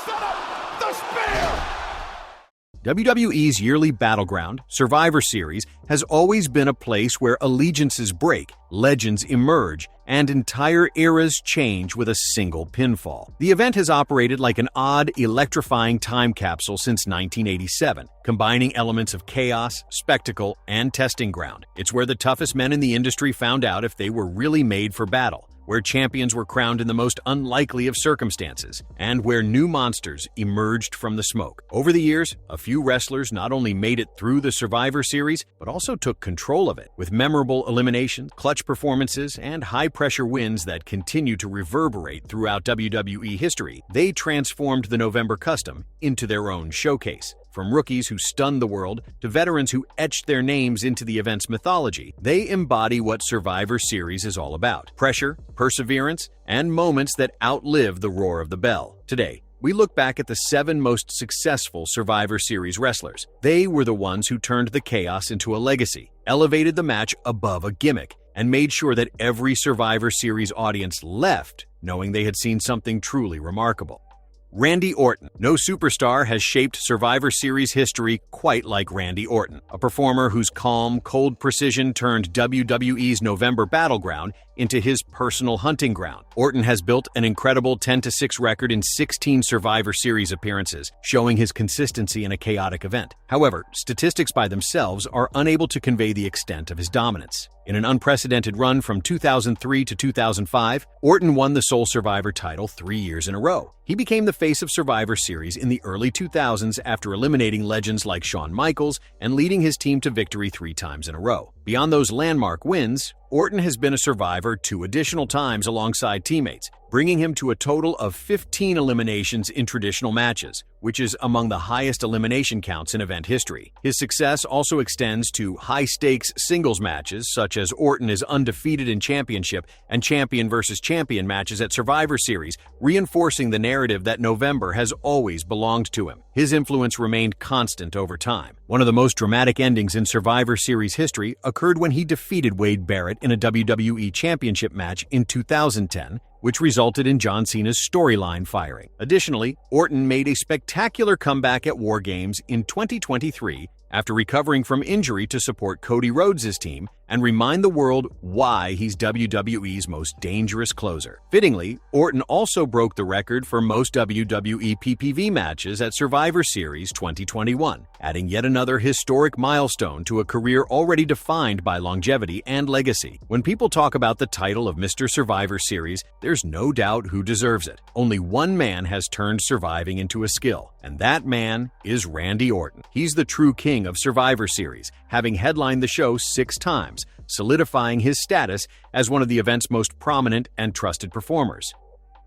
set up the spear! WWE's yearly battleground, Survivor Series, has always been a place where allegiances break, legends emerge, and entire eras change with a single pinfall. The event has operated like an odd, electrifying time capsule since 1987, combining elements of chaos, spectacle, and testing ground. It's where the toughest men in the industry found out if they were really made for battle, where champions were crowned in the most unlikely of circumstances, and where new monsters emerged from the smoke. Over the years, a few wrestlers not only made it through the Survivor Series, but also took control of it, with memorable eliminations, clutch performances, and high-pressure wins that continue to reverberate throughout WWE history. They transformed the November Custom into their own showcase. From rookies who stunned the world to veterans who etched their names into the event's mythology, they embody what Survivor Series is all about: pressure, perseverance, and moments that outlive the roar of the bell. Today, we look back at the 7 most successful Survivor Series wrestlers. They were the ones who turned the chaos into a legacy, elevated the match above a gimmick, and made sure that every Survivor Series audience left knowing they had seen something truly remarkable. Randy Orton. No superstar has shaped Survivor Series history quite like Randy Orton, a performer whose calm, cold precision turned WWE's November battleground into his personal hunting ground. Orton has built an incredible 10-6 record in 16 Survivor Series appearances, showing his consistency in a chaotic event. However, statistics by themselves are unable to convey the extent of his dominance. In an unprecedented run from 2003 to 2005, Orton won the sole Survivor title 3 years in a row. He became the face of Survivor Series in the early 2000s after eliminating legends like Shawn Michaels and leading his team to victory 3 times in a row. Beyond those landmark wins, Orton has been a survivor 2 additional times alongside teammates, bringing him to a total of 15 eliminations in traditional matches, which is among the highest elimination counts in event history. His success also extends to high-stakes singles matches, such as Orton is undefeated in championship and champion versus champion matches at Survivor Series, reinforcing the narrative that November has always belonged to him. His influence remained constant over time. One of the most dramatic endings in Survivor Series history occurred when he defeated Wade Barrett in a WWE Championship match in 2010, which resulted in John Cena's storyline firing. Additionally, Orton made a spectacular comeback at War Games in 2023 after recovering from injury to support Cody Rhodes' team and remind the world why he's WWE's most dangerous closer. Fittingly, Orton also broke the record for most WWE PPV matches at Survivor Series 2021, adding yet another historic milestone to a career already defined by longevity and legacy. When people talk about the title of Mr. Survivor Series, there's no doubt who deserves it. Only one man has turned surviving into a skill, and that man is Randy Orton. He's the true king of Survivor Series, having headlined the show 6 times, solidifying his status as one of the event's most prominent and trusted performers.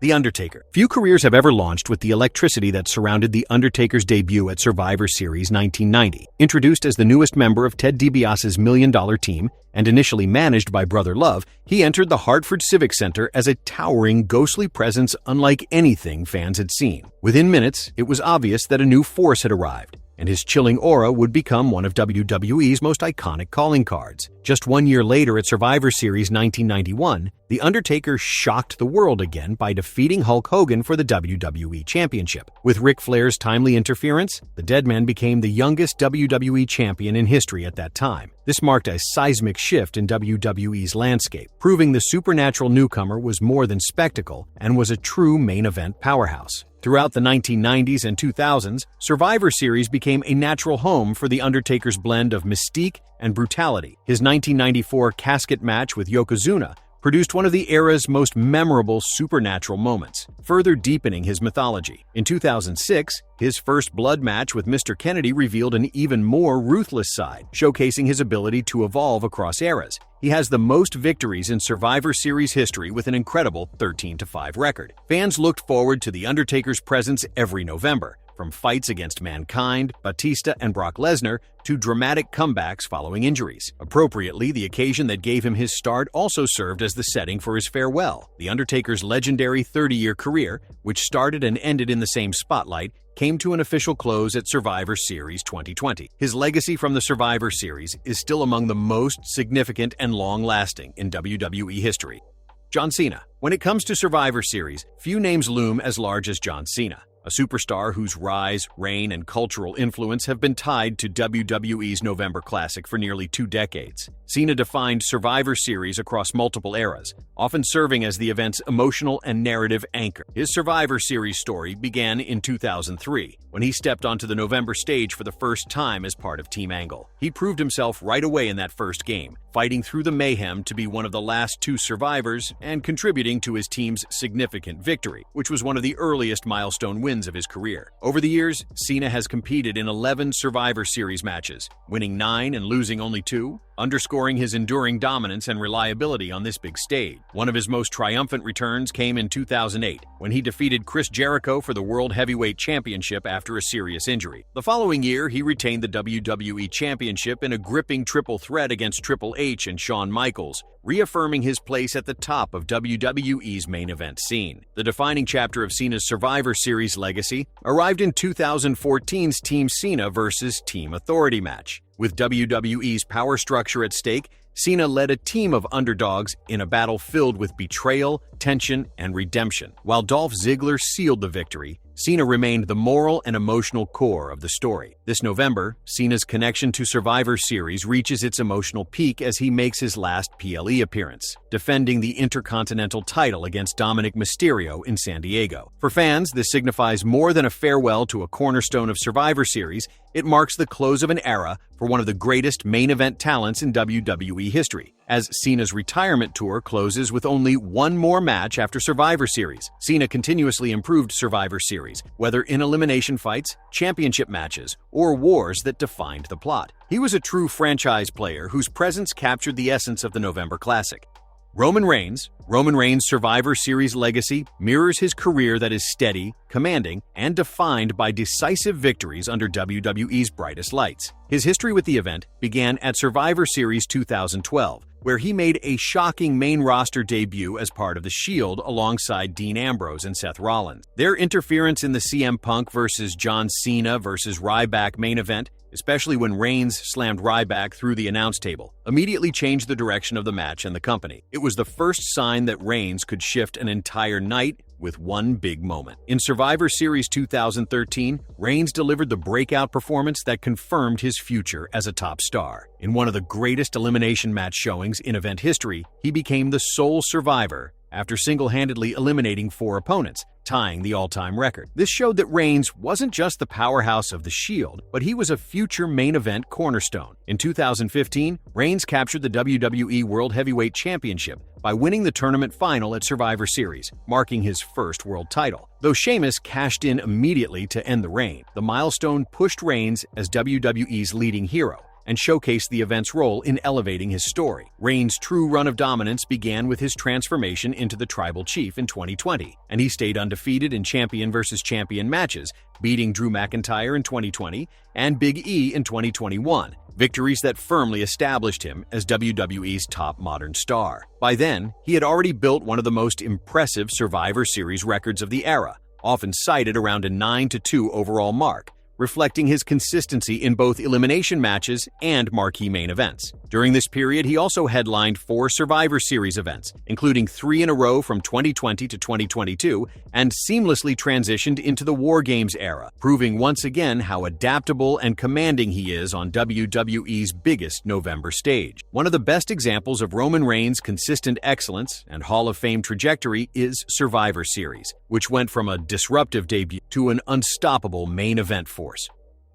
The Undertaker. Few careers have ever launched with the electricity that surrounded The Undertaker's debut at Survivor Series 1990. Introduced as the newest member of Ted DiBiase's $1 Million Team and initially managed by Brother Love, he entered the Hartford Civic Center as a towering, ghostly presence unlike anything fans had seen. Within minutes, it was obvious that a new force had arrived, and his chilling aura would become one of WWE's most iconic calling cards. Just 1 year later at Survivor Series 1991, The Undertaker shocked the world again by defeating Hulk Hogan for the WWE Championship. With Ric Flair's timely interference, the Deadman became the youngest WWE champion in history at that time. This marked a seismic shift in WWE's landscape, proving the supernatural newcomer was more than spectacle and was a true main event powerhouse. Throughout the 1990s and 2000s, Survivor Series became a natural home for The Undertaker's blend of mystique and brutality. His 1994 casket match with Yokozuna produced one of the era's most memorable supernatural moments, further deepening his mythology. In 2006, his first blood match with Mr. Kennedy revealed an even more ruthless side, showcasing his ability to evolve across eras. He has the most victories in Survivor Series history with an incredible 13-5 record. Fans looked forward to The Undertaker's presence every November, from fights against Mankind, Batista, and Brock Lesnar to dramatic comebacks following injuries. Appropriately, the occasion that gave him his start also served as the setting for his farewell. The Undertaker's legendary 30-year career, which started and ended in the same spotlight, came to an official close at Survivor Series 2020. His legacy from the Survivor Series is still among the most significant and long-lasting in WWE history. John Cena. When it comes to Survivor Series, few names loom as large as John Cena. a superstar whose rise, reign, and cultural influence have been tied to WWE's November Classic for nearly 2 decades. Cena defined Survivor Series across multiple eras, often serving as the event's emotional and narrative anchor. His Survivor Series story began in 2003, when he stepped onto the November stage for the first time as part of Team Angle. He proved himself right away in that first game, fighting through the mayhem to be one of the last 2 survivors and contributing to his team's significant victory, which was one of the earliest milestone wins of his career. Over the years, Cena has competed in 11 Survivor Series matches, winning 9 and losing only 2, underscoring his enduring dominance and reliability on this big stage. One of his most triumphant returns came in 2008, when he defeated Chris Jericho for the World Heavyweight Championship after a serious injury. The following year, he retained the WWE Championship in a gripping triple threat against Triple H and Shawn Michaels, reaffirming his place at the top of WWE's main event scene. The defining chapter of Cena's Survivor Series legacy arrived in 2014's Team Cena vs. Team Authority match. With WWE's power structure at stake, Cena led a team of underdogs in a battle filled with betrayal, tension, and redemption. While Dolph Ziggler sealed the victory, Cena remained the moral and emotional core of the story. This November, Cena's connection to Survivor Series reaches its emotional peak as he makes his last PLE appearance, defending the Intercontinental title against Dominic Mysterio in San Diego. For fans, this signifies more than a farewell to a cornerstone of Survivor Series. It marks the close of an era for one of the greatest main event talents in WWE history, as Cena's retirement tour closes with only one more match after Survivor Series. Cena continuously improved Survivor Series, whether in elimination fights, championship matches, or wars that defined the plot. He was a true franchise player whose presence captured the essence of the November Classic. Roman Reigns' Survivor Series legacy mirrors his career that is steady, commanding, and defined by decisive victories under WWE's brightest lights. His history with the event began at Survivor Series 2012, where he made a shocking main roster debut as part of The Shield alongside Dean Ambrose and Seth Rollins. Their interference in the CM Punk vs. John Cena vs. Ryback main event, especially when Reigns slammed Ryback through the announce table, immediately changed the direction of the match and the company. It was the first sign that Reigns could shift an entire night with one big moment. In Survivor Series 2013, Reigns delivered the breakout performance that confirmed his future as a top star. In one of the greatest elimination match showings in event history, he became the sole survivor after single-handedly eliminating 4 opponents, tying the all-time record. This showed that Reigns wasn't just the powerhouse of The Shield, but he was a future main event cornerstone. In 2015, Reigns captured the WWE World Heavyweight Championship by winning the tournament final at Survivor Series, marking his first world title. Though Sheamus cashed in immediately to end the reign, the milestone pushed Reigns as WWE's leading hero and showcased the event's role in elevating his story. Reigns' true run of dominance began with his transformation into the Tribal Chief in 2020, and he stayed undefeated in champion versus champion matches, beating Drew McIntyre in 2020 and Big E in 2021, victories that firmly established him as WWE's top modern star. By then, he had already built one of the most impressive Survivor Series records of the era, often cited around a 9-2 overall mark, reflecting his consistency in both elimination matches and marquee main events. During this period, he also headlined 4 Survivor Series events, including 3 in a row from 2020 to 2022, and seamlessly transitioned into the War Games era, proving once again how adaptable and commanding he is on WWE's biggest November stage. One of the best examples of Roman Reigns' consistent excellence and Hall of Fame trajectory is Survivor Series, which went from a disruptive debut to an unstoppable main event force.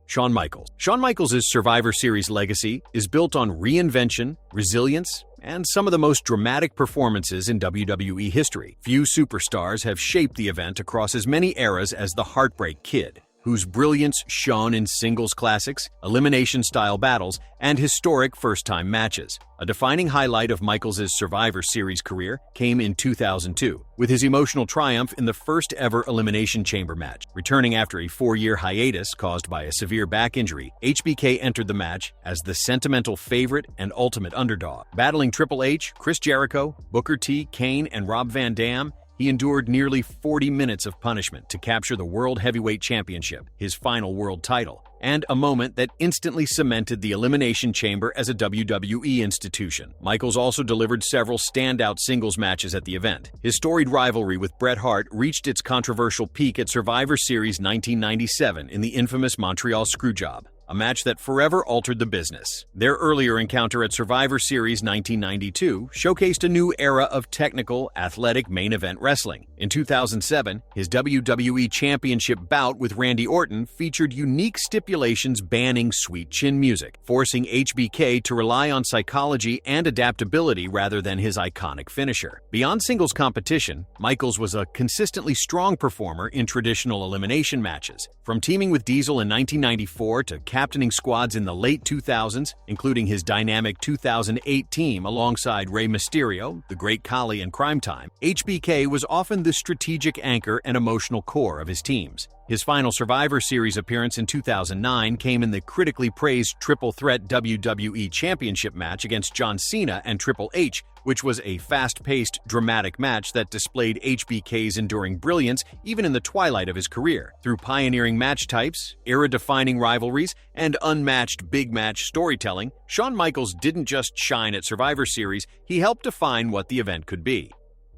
Shawn Michaels. Shawn Michaels' Survivor Series legacy is built on reinvention, resilience, and some of the most dramatic performances in WWE history. Few superstars have shaped the event across as many eras as the Heartbreak Kid, whose brilliance shone in singles classics, elimination-style battles, and historic first-time matches. A defining highlight of Michaels' Survivor Series career came in 2002, with his emotional triumph in the first-ever Elimination Chamber match. Returning after a 4-year hiatus caused by a severe back injury, HBK entered the match as the sentimental favorite and ultimate underdog. Battling Triple H, Chris Jericho, Booker T, Kane, and Rob Van Dam, He endured nearly 40 minutes of punishment to capture the World Heavyweight Championship, his final world title, and a moment that instantly cemented the Elimination Chamber as a WWE institution. Michaels also delivered several standout singles matches at the event. His storied rivalry with Bret Hart reached its controversial peak at Survivor Series 1997 in the infamous Montreal Screwjob, a match that forever altered the business. Their earlier encounter at Survivor Series 1992 showcased a new era of technical, athletic main event wrestling. In 2007, his WWE Championship bout with Randy Orton featured unique stipulations banning sweet chin music, forcing HBK to rely on psychology and adaptability rather than his iconic finisher. Beyond singles competition, Michaels was a consistently strong performer in traditional elimination matches. From teaming with Diesel in 1994 to captaining squads in the late 2000s, including his dynamic 2008 team alongside Rey Mysterio, The Great Khali, and Crime Time, HBK was often the strategic anchor and emotional core of his teams. His final Survivor Series appearance in 2009 came in the critically praised Triple Threat WWE Championship match against John Cena and Triple H, which was a fast-paced, dramatic match that displayed HBK's enduring brilliance even in the twilight of his career. Through pioneering match types, era-defining rivalries, and unmatched big match storytelling, Shawn Michaels didn't just shine at Survivor Series, he helped define what the event could be.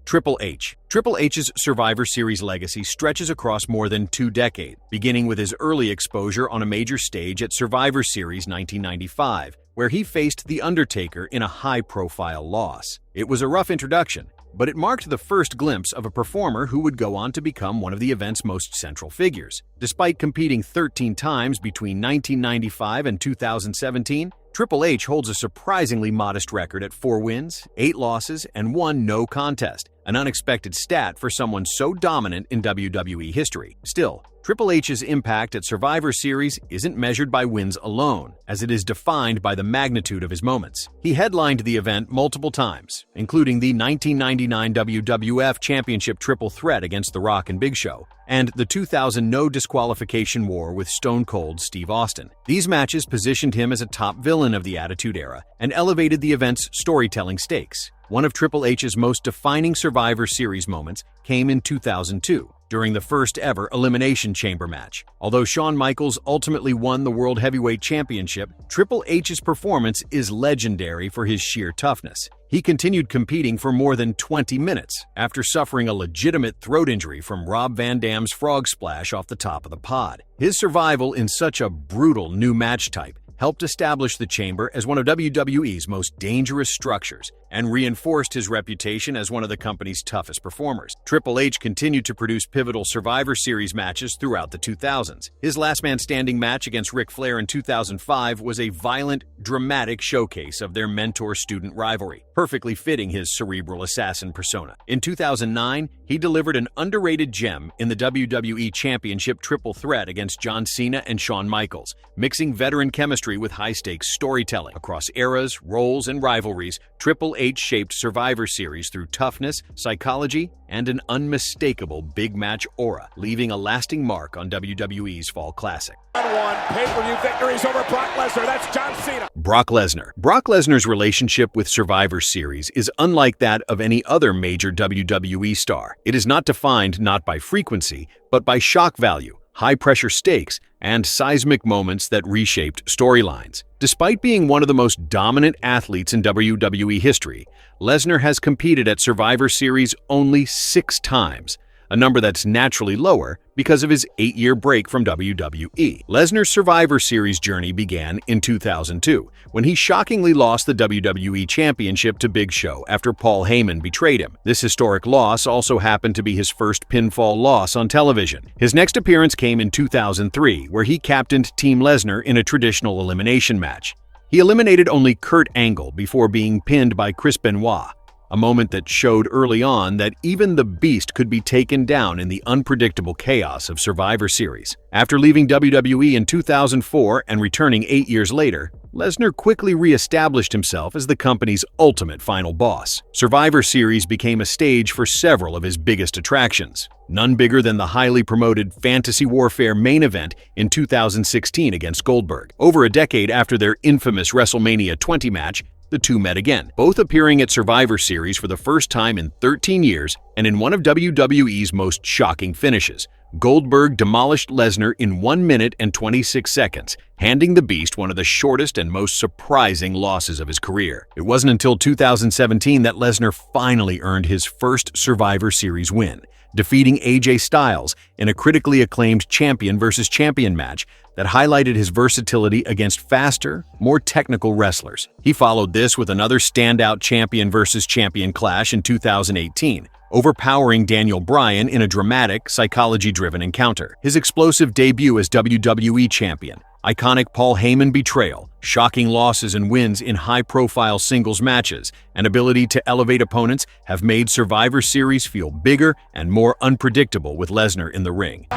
Triple H. Triple H's Survivor Series legacy stretches across more than 2 decades, beginning with his early exposure on a major stage at Survivor Series 1995, where he faced The Undertaker in a high-profile loss. It was a rough introduction, but it marked the first glimpse of a performer who would go on to become one of the event's most central figures. Despite competing 13 times between 1995 and 2017, Triple H holds a surprisingly modest record at 4 wins, 8 losses, and 1 no contest, an unexpected stat for someone so dominant in WWE history. Still, Triple H's impact at Survivor Series isn't measured by wins alone, as it is defined by the magnitude of his moments. He headlined the event multiple times, including the 1999 WWF Championship Triple Threat against The Rock and Big Show, and the 2000 no disqualification war with Stone Cold Steve Austin. These matches positioned him as a top villain of the Attitude Era and elevated the event's storytelling stakes. One of Triple H's most defining Survivor Series moments came in 2002, during the first-ever Elimination Chamber match. Although Shawn Michaels ultimately won the World Heavyweight Championship, Triple H's performance is legendary for his sheer toughness. He continued competing for more than 20 minutes after suffering a legitimate throat injury from Rob Van Dam's frog splash off the top of the pod. His survival in such a brutal new match type helped establish the Chamber as one of WWE's most dangerous structures and reinforced his reputation as one of the company's toughest performers. Triple H continued to produce pivotal Survivor Series matches throughout the 2000s. His last man standing match against Ric Flair in 2005 was a violent, dramatic showcase of their mentor-student rivalry, perfectly fitting his cerebral assassin persona. In 2009, he delivered an underrated gem in the WWE Championship Triple Threat against John Cena and Shawn Michaels, mixing veteran chemistry with high-stakes storytelling. Across eras, roles, and rivalries, Triple H shaped Survivor Series through toughness, psychology, and an unmistakable big match aura, leaving a lasting mark on WWE's Fall Classic. One pay-per-view victories over Brock Lesnar. That's John Cena. Brock Lesnar. Brock Lesnar's relationship with Survivor Series is unlike that of any other major WWE star. It is not defined not by frequency, but by shock value, high-pressure stakes, and seismic moments that reshaped storylines. Despite being one of the most dominant athletes in WWE history, Lesnar has competed at Survivor Series only 6 times, a number that's naturally lower because of his 8-year break from WWE. Lesnar's Survivor Series journey began in 2002, when he shockingly lost the WWE Championship to Big Show after Paul Heyman betrayed him. This historic loss also happened to be his first pinfall loss on television. His next appearance came in 2003, where he captained Team Lesnar in a traditional elimination match. He eliminated only Kurt Angle before being pinned by Chris Benoit, a moment that showed early on that even the Beast could be taken down in the unpredictable chaos of Survivor Series. After leaving WWE in 2004 and returning 8 years later, Lesnar quickly re-established himself as the company's ultimate final boss. Survivor Series became a stage for several of his biggest attractions, none bigger than the highly promoted Fantasy Warfare main event in 2016 against Goldberg. Over a decade after their infamous WrestleMania 20 match, the two met again, both appearing at Survivor Series for the first time in 13 years and in one of WWE's most shocking finishes. Goldberg demolished Lesnar in 1 minute and 26 seconds, handing the Beast one of the shortest and most surprising losses of his career. It wasn't until 2017 that Lesnar finally earned his first Survivor Series win, defeating AJ Styles in a critically acclaimed champion versus champion match that highlighted his versatility against faster, more technical wrestlers. He followed this with another standout champion versus champion clash in 2018, overpowering Daniel Bryan in a dramatic, psychology-driven encounter. His explosive debut as WWE champion, iconic Paul Heyman betrayal, shocking losses and wins in high-profile singles matches, and ability to elevate opponents have made Survivor Series feel bigger and more unpredictable with Lesnar in the ring. The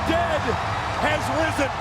dead has risen.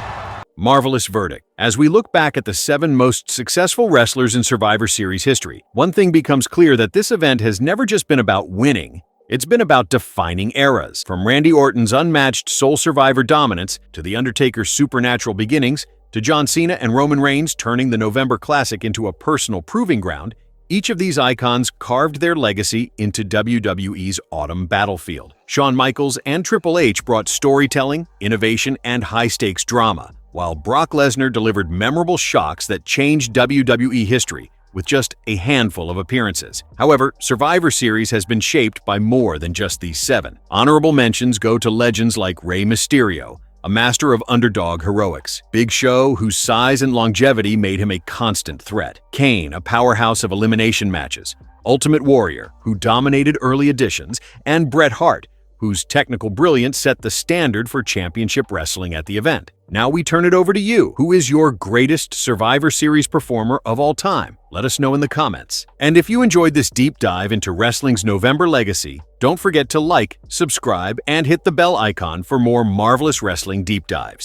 Marvelous verdict. As we look back at the 7 most successful wrestlers in Survivor Series history, one thing becomes clear: that this event has never just been about winning. It's been about defining eras. From Randy Orton's unmatched sole survivor dominance, to The Undertaker's supernatural beginnings, to John Cena and Roman Reigns turning the November Classic into a personal proving ground, each of these icons carved their legacy into WWE's autumn battlefield. Shawn Michaels and Triple H brought storytelling, innovation, and high-stakes drama, while Brock Lesnar delivered memorable shocks that changed WWE history with just a handful of appearances. However, Survivor Series has been shaped by more than just these 7. Honorable mentions go to legends like Rey Mysterio, a master of underdog heroics; Big Show, whose size and longevity made him a constant threat; Kane, a powerhouse of elimination matches; Ultimate Warrior, who dominated early editions; and Bret Hart, whose technical brilliance set the standard for championship wrestling at the event. Now we turn it over to you. Who is your greatest Survivor Series performer of all time? Let us know in the comments. And if you enjoyed this deep dive into wrestling's November legacy, don't forget to like, subscribe, and hit the bell icon for more marvelous wrestling deep dives.